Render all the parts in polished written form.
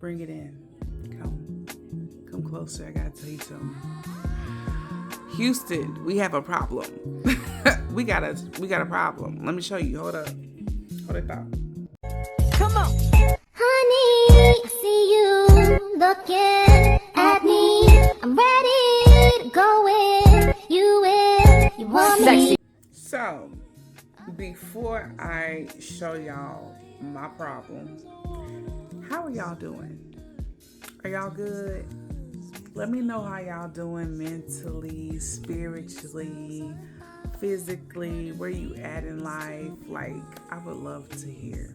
Bring it in. Come closer. I gotta tell you something. Houston, we have a problem. we got a problem. Let me show you. Hold up. Hold it up. Come on. Honey, I see you looking at me. I'm ready to go in. You want me. So, before I show y'all my problem, how are y'all doing? Are y'all good? Let me know how y'all doing mentally, spiritually, physically, where you at in life. Like, I would love to hear.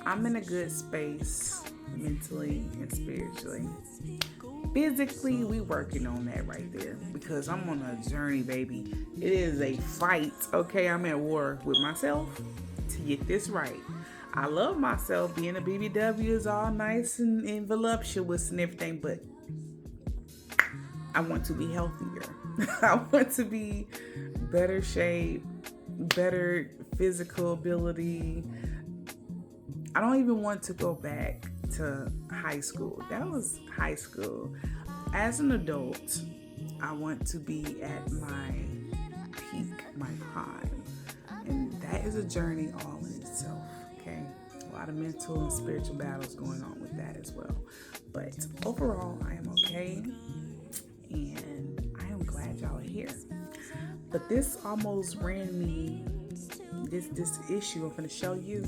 I'm in a good space mentally and spiritually. Physically, we working on that right there because I'm on a journey, baby. It is a fight, okay? I'm at war with myself to get this right. I love myself. Being a BBW is all nice and voluptuous and everything, but I want to be healthier. I want to be better shape, better physical ability. I don't even want to go back to high school. That was high school. As an adult, I want to be at my peak, my prime. And that is a journey all in itself, okay? A lot of mental and spiritual battles going on with that as well. But overall, I am okay. And I am glad y'all are here. But this almost ran me, this issue I'm going to show you,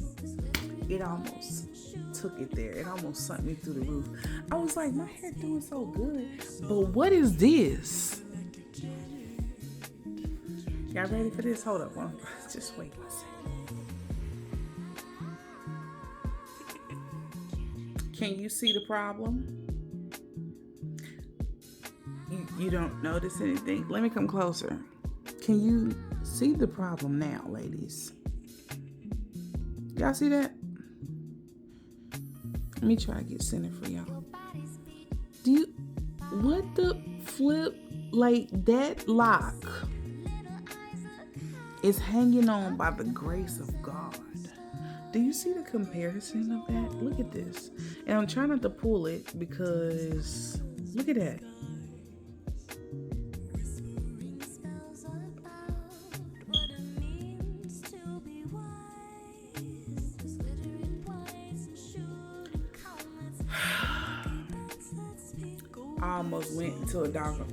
it almost took it there. It almost sent me through the roof. I was like, my hair doing so good, but what is this? Y'all ready for this? Hold up. Just wait one second. Can you see the problem? You don't notice anything? Let me come closer. Can you see the problem now, ladies? Y'all see that? Let me try to get centered for y'all. What the flip? Like, that lock is hanging on by the grace of God. Do you see the comparison of that? Look at this. And I'm trying not to pull it because look at that.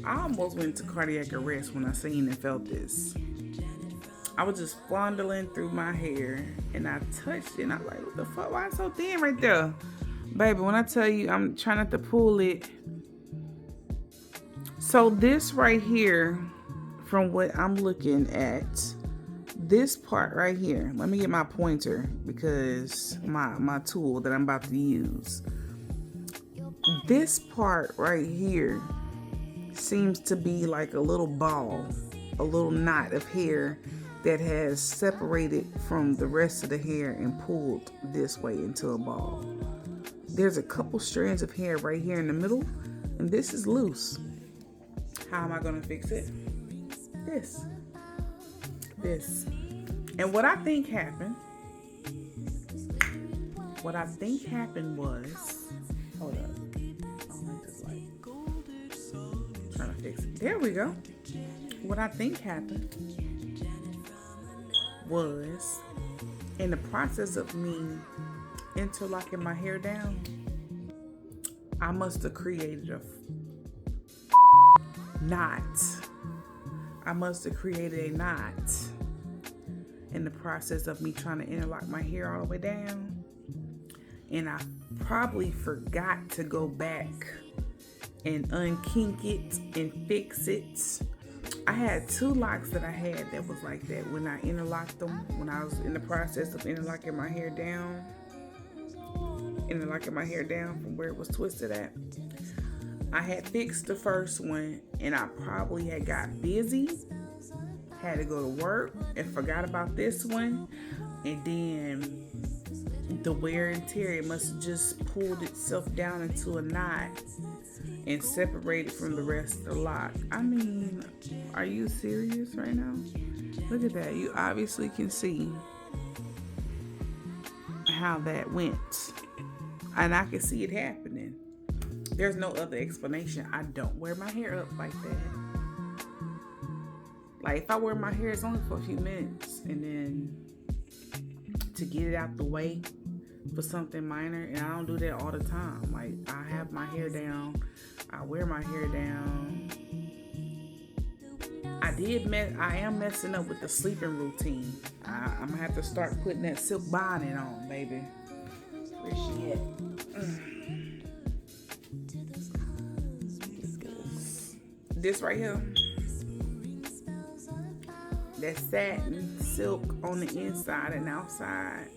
I almost went to cardiac arrest when I seen and felt this. I was just fondling through my hair and I touched it and I'm like, what the fuck? Why it's so thin right there? Baby, when I tell you I'm trying not to pull it. So this right here, from what I'm looking at, this part right here, let me get my pointer because my tool that I'm about to use. This part right here seems to be like a little ball, a little knot of hair that has separated from the rest of the hair and pulled this way into a ball. There's a couple strands of hair right here in the middle, and this is loose. How am I going to fix it? This. And what I think happened was, hold up. Trying to fix it. There we go. What I think happened was, in the process of me interlocking my hair down, I must have created a knot. I must have created a knot in the process of me trying to interlock my hair all the way down. And I probably forgot to go back and unkink it and fix it. I had two locks that I had that was like that when I interlocked them, when I was in the process of interlocking my hair down from where it was twisted at. I had fixed the first one and I probably had got busy, had to go to work and forgot about this one, and then the wear and tear, it must have just pulled itself down into a knot and separated from the rest of the lock. I mean, are you serious right now? Look at that. You obviously can see how that went. And I can see it happening. There's no other explanation. I don't wear my hair up like that. Like, if I wear my hair, it's only for a few minutes. And then to get it out the way for something minor. And I don't do that all the time. Like, I have my hair down. I wear my hair down. I am messing up with the sleeping routine. I'm going to have to start putting that silk bonnet on, baby. Where's she at? This right here. That satin silk on the inside and outside.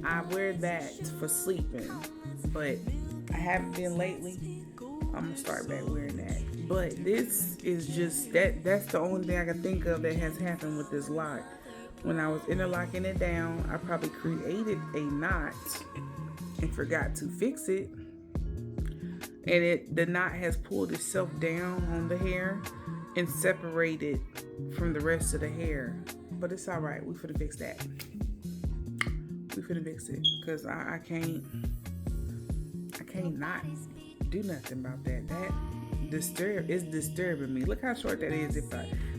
I wear that for sleeping, but I haven't been lately. I'm gonna start back wearing that. But this is just that's the only thing I can think of that has happened with this lock. When I was interlocking it down, I probably created a knot and forgot to fix it. And the knot has pulled itself down on the hair and separated from the rest of the hair. But it's all right. We finna fix that. We finna fix it, because I can't not do nothing about that. That is disturbing me. Look how short that is. If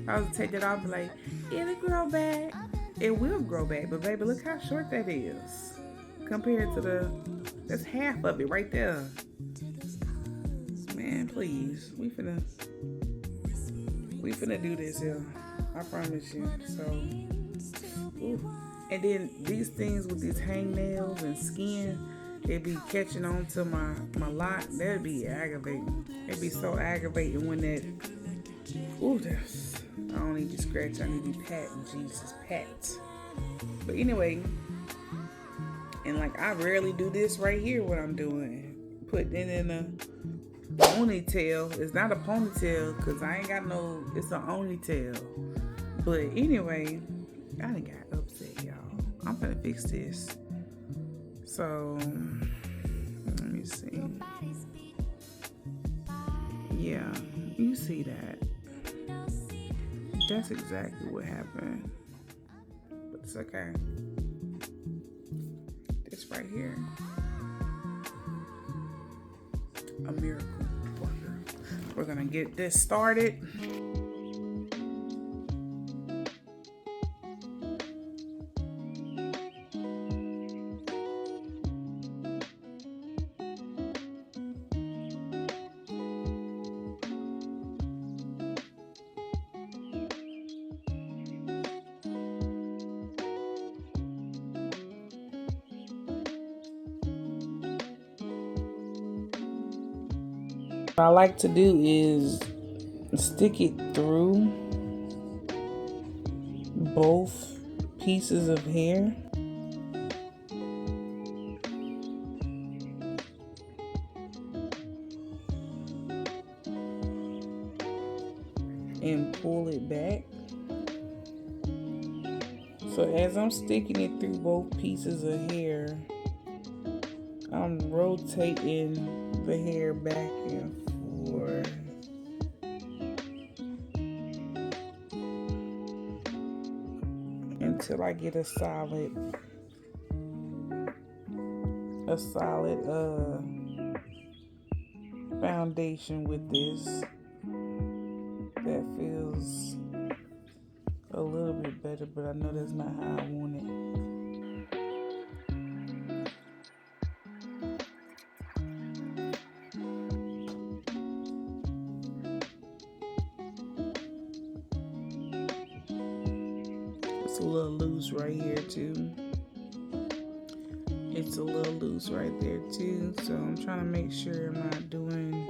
I was to take that off, like, it'll grow back. It will grow back, but baby, look how short that is compared to that's half of it right there. Man, please, we finna do this here. I promise you. So, ooh. And then these things with these hangnails and skin, it be catching on to my lock. That'd be aggravating. It'd be so aggravating when that, ooh, I don't need to scratch, I need to be patting. Jesus, pat. But anyway, and like, I rarely do this right here, what I'm doing. Putting it in a ponytail. It's not a ponytail, because I ain't got no, it's an ponytail. But anyway, I done got upset, y'all. I'm gonna fix this. So, let me see. Yeah, you see that. That's exactly what happened. But it's okay. This right here. A miracle worker. We're gonna get this started. What I like to do is stick it through both pieces of hair. And pull it back. So as I'm sticking it through both pieces of hair, I'm rotating the hair back and forth. Until I get a solid foundation with this that feels a little bit better, but I know that's not how I want it. It's a little loose right here too. It's a little loose right there too. So I'm trying to make sure I'm not doing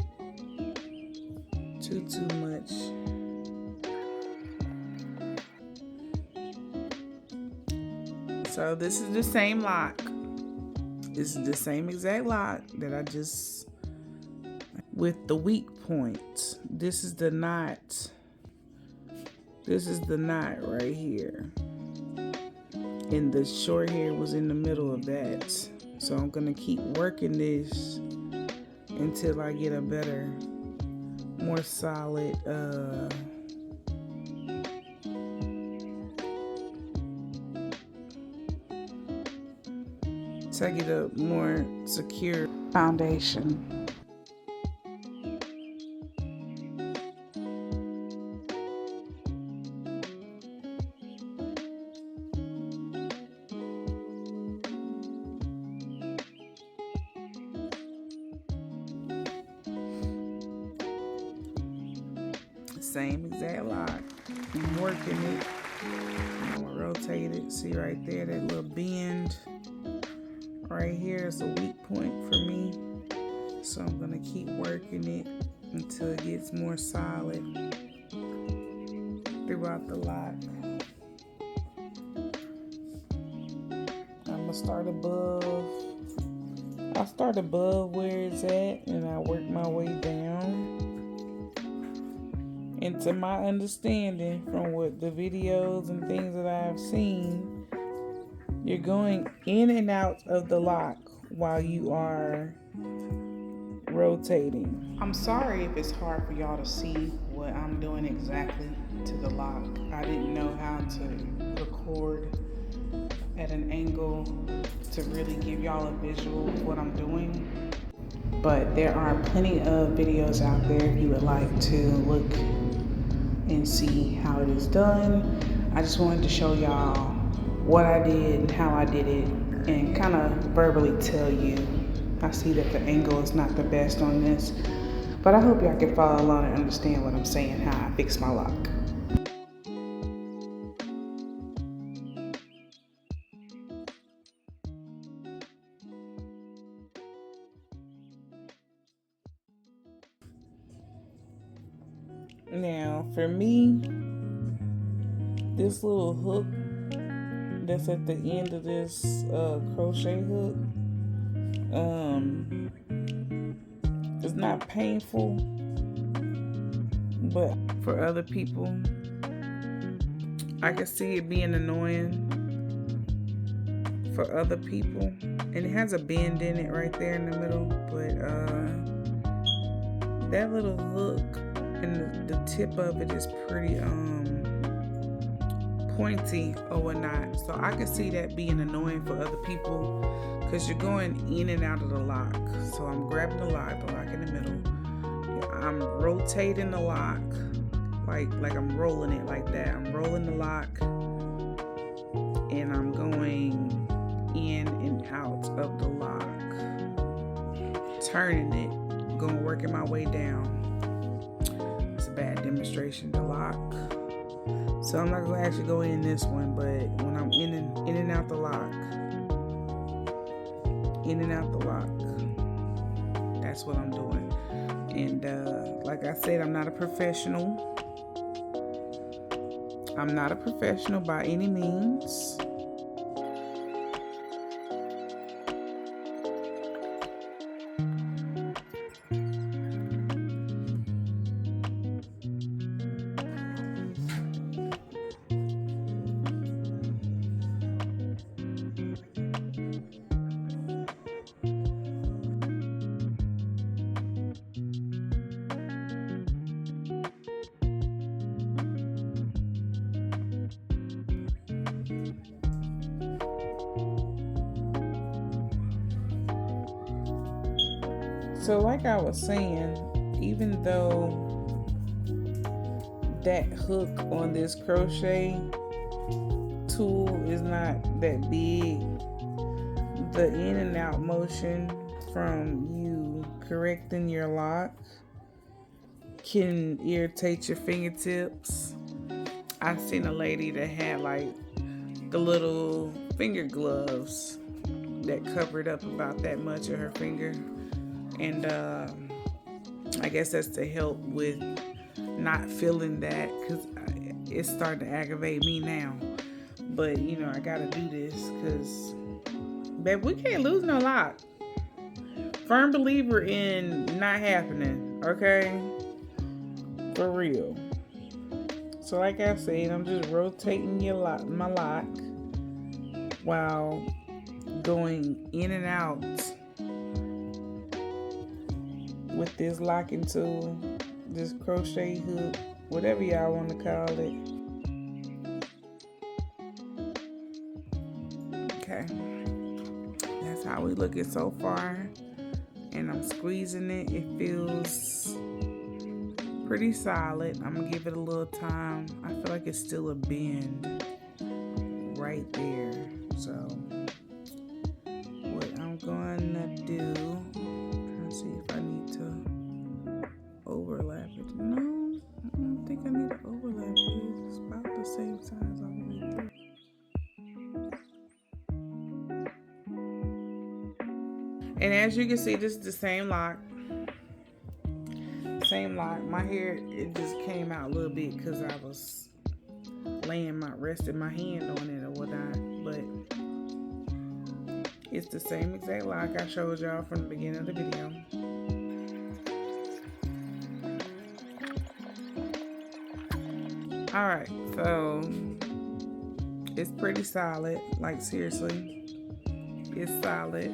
too much. So this is the same lock. This is the same exact lock that I just, with the weak point. This is the knot. This is the knot right here. And the short hair was in the middle of that. So I'm gonna keep working this until I get a better, more solid to get a more secure foundation. Same exact lock. I'm working it. I'm gonna rotate it. See right there, that little bend right here is a weak point for me. So I'm gonna keep working it until it gets more solid throughout the lock. I'm gonna start above. I'll start above where it's at and I work my way down. And to my understanding from what the videos and things that I've seen, you're going in and out of the lock while you are rotating. I'm sorry if it's hard for y'all to see what I'm doing exactly to the lock. I didn't know how to record at an angle to really give y'all a visual of what I'm doing. But there are plenty of videos out there if you would like to look and see how it is done. I just wanted to show y'all what I did and how I did it and kind of verbally tell you. I see that the angle is not the best on this, but I hope y'all can follow along and understand what I'm saying, how I fix my lock. Now, for me, this little hook that's at the end of this crochet hook, it's not painful, but for other people, I can see it being annoying for other people. And it has a bend in it right there in the middle, but that little hook and the tip of it is pretty pointy or whatnot, so I can see that being annoying for other people because you're going in and out of the lock. So I'm grabbing the lock in the middle, I'm rotating the lock like I'm rolling it like that. I'm rolling the lock and I'm going in and out of the lock, turning it, going working my way down. It's a bad demonstration, the lock. So I'm not gonna actually go in this one, but when I'm in and out the lock, that's what I'm doing. And like I said, I'm not a professional. I'm not a professional by any means. So like I was saying, even though that hook on this crochet tool is not that big, the in and out motion from you correcting your lock can irritate your fingertips. I've seen a lady that had like the little finger gloves that covered up about that much of her finger. And I guess that's to help with not feeling that, because it's starting to aggravate me now. But you know, I gotta do this because, babe, we can't lose no lock. Firm believer in not happening, okay? For real. So like I said, I'm just rotating my lock while going in and out with this locking tool, this crochet hook, whatever y'all want to call it. Okay, that's how how we looking so far. And I'm squeezing it. It feels pretty solid. I'm gonna give it a little time. I feel like it's still a bend right there. So what I'm gonna do, I'm trying to see if I need to overlap it. No, I don't think I need to overlap it. It's about the same size all the way through. And as you can see, this is the same lock. Same lock. My hair, it just came out a little bit because I was resting my hand on it or whatnot. But it's the same exact lock I showed y'all from the beginning of the video. Alright, so it's pretty solid. Like, seriously, it's solid.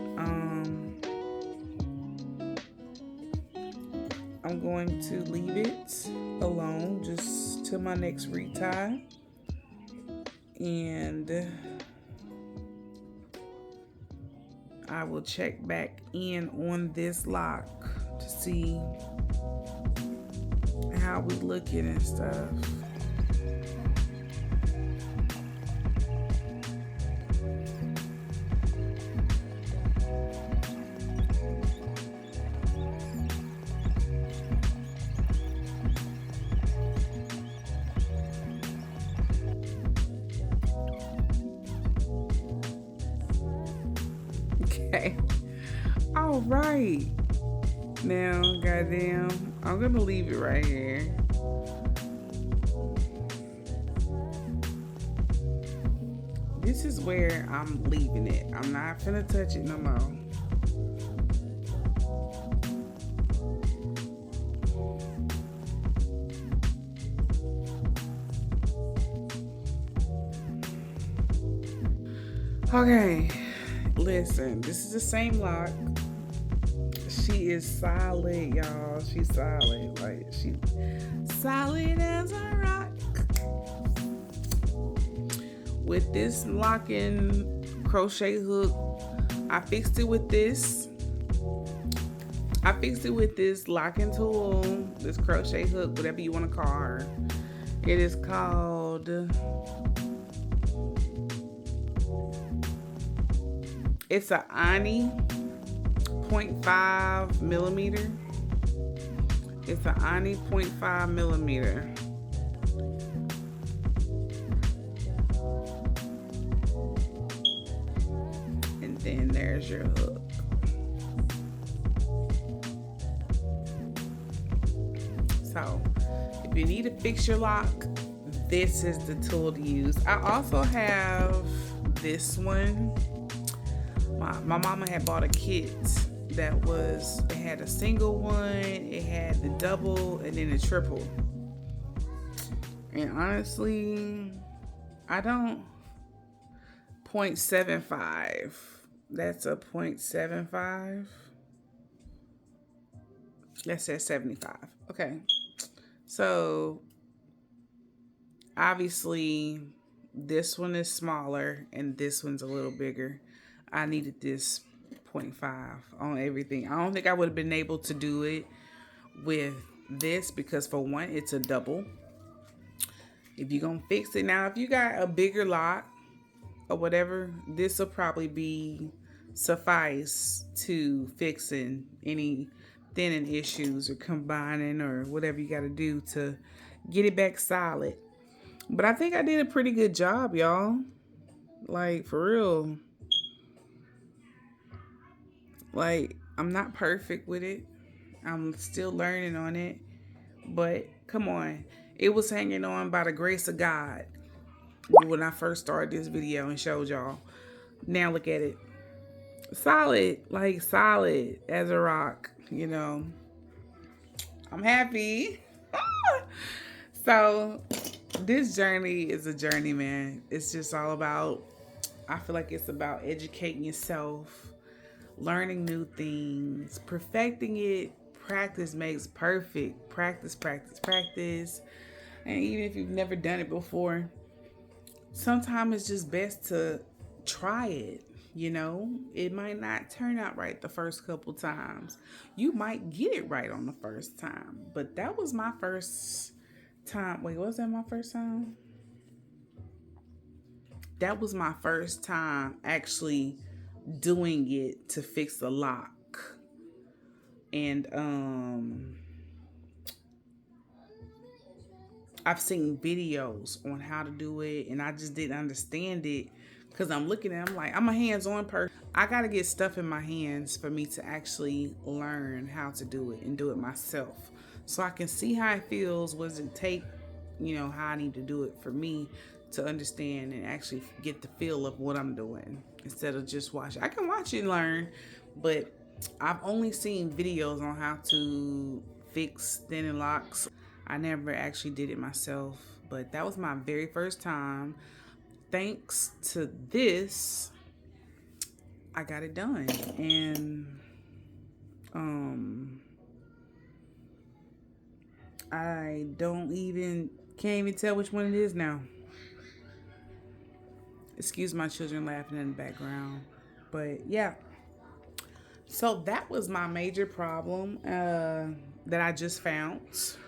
I'm going to leave it alone just till my next retie, and I will check back in on this lock to see how we looking and stuff. Okay. All right. Now, goddamn, I'm gonna leave it right here. This is where I'm leaving it. I'm not finna touch it no more. Okay. Listen, this is the same lock. She is solid, y'all. She's solid. Like, she solid as a rock. With this locking crochet hook, I fixed it with this. I fixed it with this locking tool, this crochet hook, whatever you want to call her. It is called... It's a Ani 0.5 millimeter. It's an Ani 0.5 millimeter. And then there's your hook. So if you need to fix your lock, this is the tool to use. I also have this one. My mama had bought a kit that it had a single one, it had the double, and then the triple. And honestly, I don't, 0.75. That's a 0.75. That says 75. Okay. So, obviously, this one is smaller, and this one's a little bigger. I needed this 0.5 on everything. I don't think I would have been able to do it with this because, for one, it's a double. If you're going to fix it. Now, if you got a bigger lock or whatever, this will probably be suffice to fixing any thinning issues or combining or whatever you got to do to get it back solid. But I think I did a pretty good job, y'all. Like, for real. Like, I'm not perfect with it. I'm still learning on it. But, come on. It was hanging on by the grace of God when I first started this video and showed y'all. Now look at it. Solid. Like, solid as a rock, you know. I'm happy. So, this journey is a journey, man. It's just all about, I feel like it's about educating yourself, learning new things, perfecting it. Practice makes perfect. Practice, practice, practice. And even if you've never done it before, sometimes it's just best to try it. You know, it might not turn out right the first couple times. You might get it right on the first time. But that was my first time. Wait, was that my first time? That was my first time actually doing it to fix the lock. And I've seen videos on how to do it, and I just didn't understand it because I'm looking at it, I'm like, I'm a hands-on person. I got to get stuff in my hands for me to actually learn how to do it and do it myself. So I can see how it feels, what does it take, you know, how I need to do it for me to understand and actually get the feel of what I'm doing instead of just watching. I can watch it and learn, but I've only seen videos on how to fix thinning locks. I never actually did it myself, but that was my very first time. Thanks to this, I got it done. And I can't even tell which one it is now. Excuse my children laughing in the background. But yeah. So that was my major problem that I just found.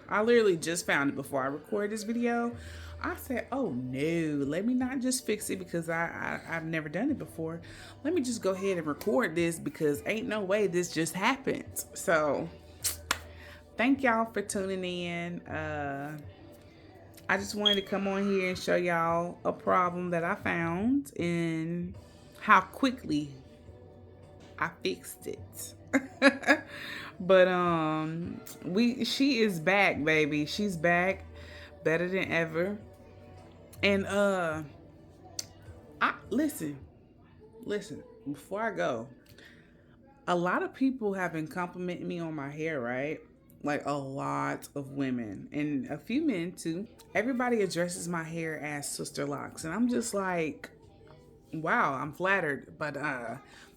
I literally just found it before I recorded this video. I said, oh no, let me not just fix it because I've never done it before. Let me just go ahead and record this because ain't no way this just happened. So thank y'all for tuning in. I just wanted to come on here and show y'all a problem that I found and how quickly I fixed it. But she is back, baby. She's back better than ever. And listen, before I go, a lot of people have been complimenting me on my hair, right? Like a lot of women and a few men too. Everybody addresses my hair as sister locks, and I'm just like, wow, I'm flattered. But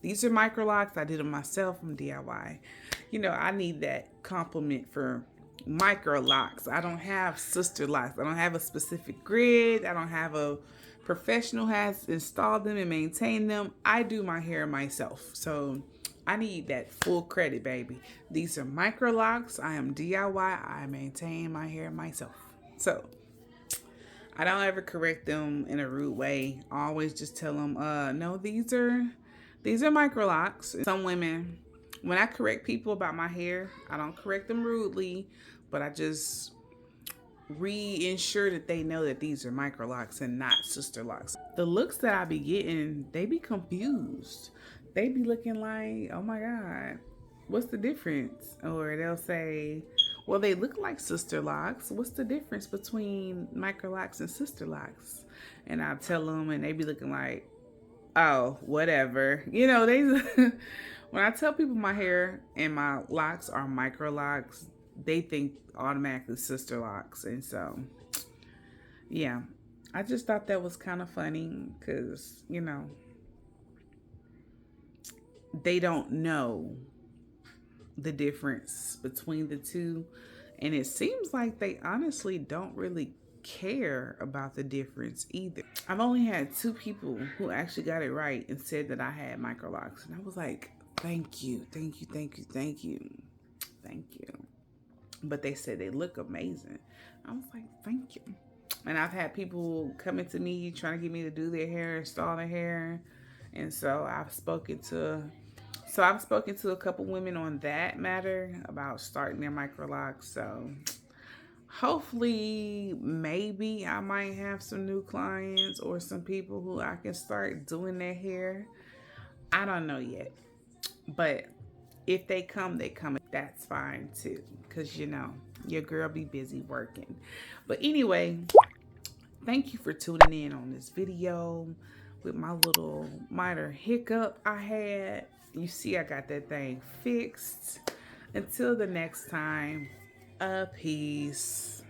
these are micro locks. I did them myself from DIY. You know, I need that compliment for micro locks. I don't have sister locks. I don't have a specific grid. I don't have a professional has installed them and maintained them. I do my hair myself. So I need that full credit, baby. These are micro locks. I am DIY. I maintain my hair myself. So I don't ever correct them in a rude way. I always just tell them, no, these are micro locks. Some women, when I correct people about my hair, I don't correct them rudely, but I just ensure that they know that these are micro locks and not sister locks. The looks that I be getting, they be confused. They be looking like, oh my God, what's the difference? Or they'll say, well, they look like sister locks. What's the difference between micro locks and sister locks? And I'll tell them, and they be looking like, oh, whatever. You know, when I tell people my hair and my locks are micro locks, they think automatically sister locks. And so, yeah, I just thought that was kind of funny because, you know, they don't know the difference between the two. And it seems like they honestly don't really care about the difference either. I've only had 2 people who actually got it right and said that I had micro locks. And I was like, thank you. But they said they look amazing. I was like, thank you. And I've had people coming to me trying to get me to do their hair, install their hair. And so I've spoken to a couple women on that matter about starting their micro locks. So hopefully, maybe I might have some new clients or some people who I can start doing their hair. I don't know yet. But if they come, they come. That's fine too. Because, you know, your girl be busy working. But anyway, thank you for tuning in on this video with my little minor hiccup I had. You see, I got that thing fixed. Until the next time, peace.